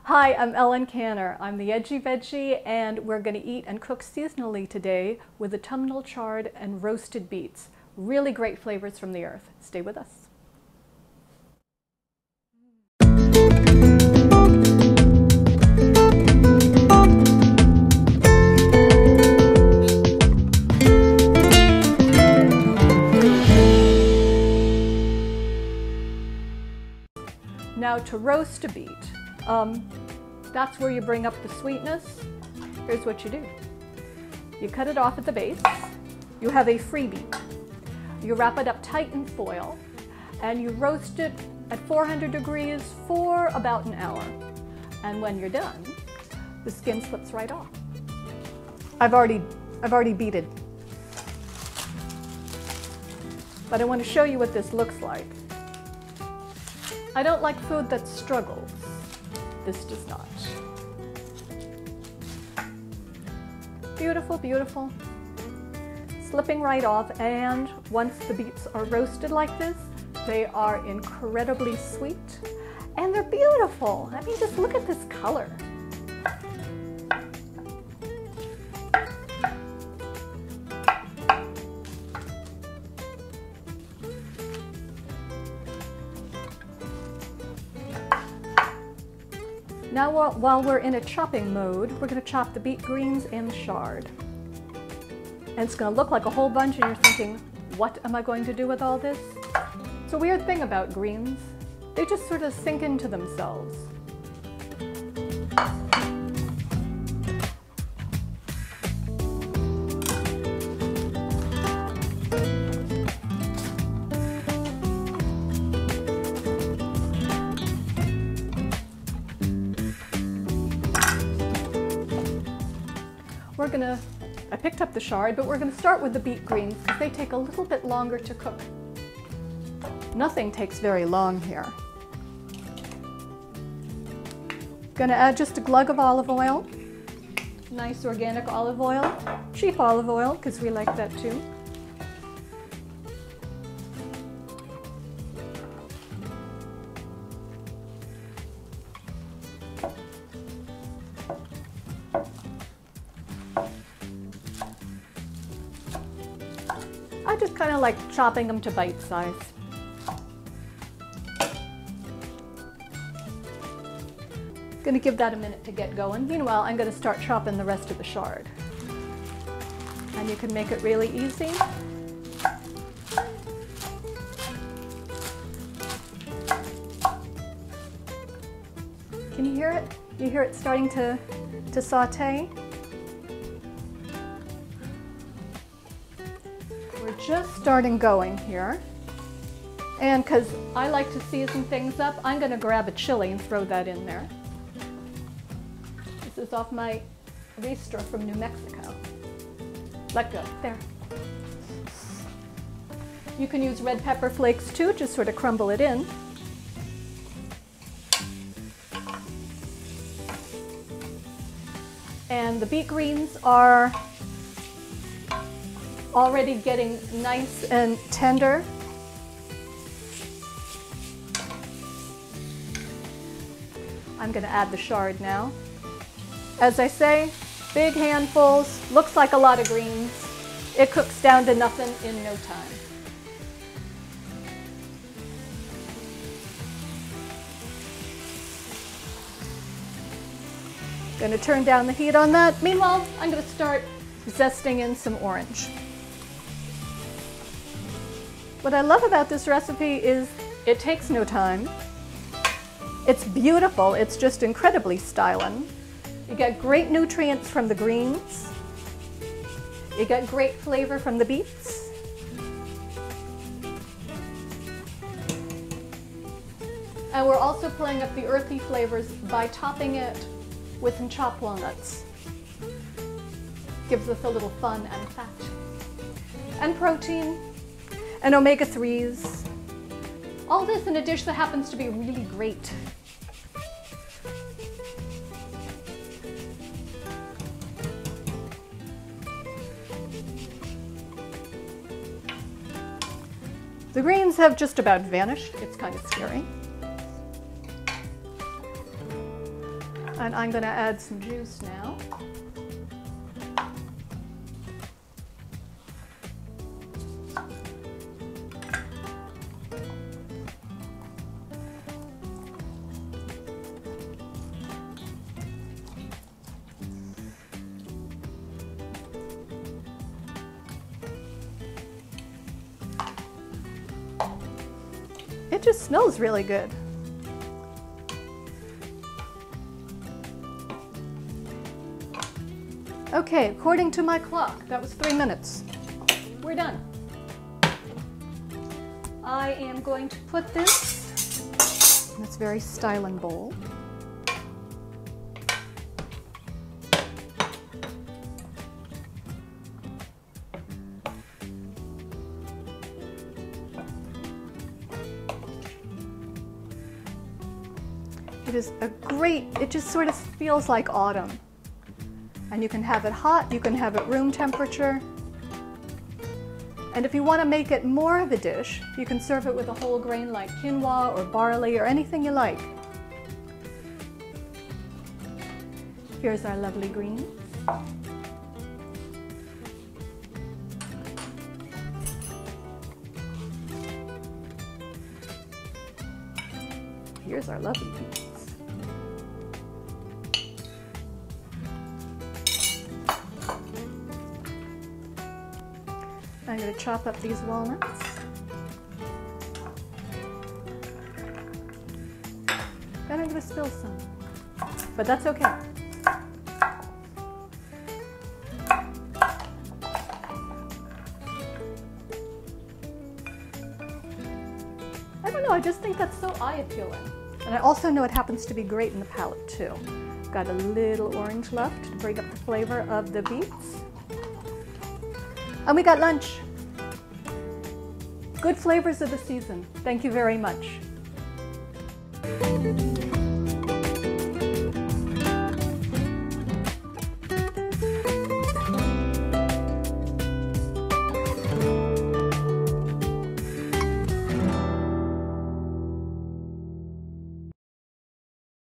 Hi, I'm Ellen Canner. I'm the Edgy Veggie, and we're going to eat and cook seasonally today with autumnal chard and roasted beets. Really great flavors from the earth. Stay with us. Now to roast a beet. That's where you bring up the sweetness. Here's what you do. You cut it off at the base. You have a free beet. You wrap it up tight in foil and you roast it at 400 degrees for about an hour. And when you're done, the skin slips right off. I've already beaten. But I want to show you what this looks like. I don't like food that struggles. This does not. Beautiful, beautiful. Slipping right off, and once the beets are roasted like this, they are incredibly sweet and they're beautiful. I mean, just look at this color. Now while we're in a chopping mode, we're going to chop the beet greens and the chard. And it's going to look like a whole bunch and you're thinking, what am I going to do with all this? It's a weird thing about greens. They just sort of sink into themselves. I picked up the chard, but we're going to start with the beet greens because they take a little bit longer to cook. Nothing takes very long here. Going to add just a glug of olive oil. Nice organic olive oil. Cheap olive oil because we like that too. I just kind of like chopping them to bite size. Going to give that a minute to get going. Meanwhile, I'm going to start chopping the rest of the chard. And you can make it really easy. Can you hear it? You hear it starting to saute? We're just starting going here. And because I like to season things up, I'm going to grab a chili and throw that in there. This is off my Ristra from New Mexico. Let go. There. You can use red pepper flakes too, just sort of crumble it in. And the beet greens are already getting nice and tender. I'm going to add the chard now. As I say, big handfuls, looks like a lot of greens. It cooks down to nothing in no time. Going to turn down the heat on that. Meanwhile, I'm going to start zesting in some orange. What I love about this recipe is it takes no time. It's beautiful. It's just incredibly styling. You get great nutrients from the greens. You get great flavor from the beets. And we're also playing up the earthy flavors by topping it with some chopped walnuts. Gives us a little fun and fat. And protein. And omega-3s. All this in a dish that happens to be really great. The greens have just about vanished. It's kind of scary. And I'm going to add some juice now. It just smells really good. Okay, according to my clock, that was 3 minutes. We're done. I am going to put this in this very styling bowl. It is a great, it just sort of feels like autumn. And you can have it hot, you can have it room temperature. And if you want to make it more of a dish, you can serve it with a whole grain like quinoa or barley or anything you like. Here's our lovely greens. Here's our lovely beets. I'm going to chop up these walnuts. And I'm going to spill some, but that's okay. I don't know, I just think that's so eye-appealing. And I also know it happens to be great in the palate too. Got a little orange left to bring up the flavor of the beets. And we got lunch. Good flavors of the season. Thank you very much.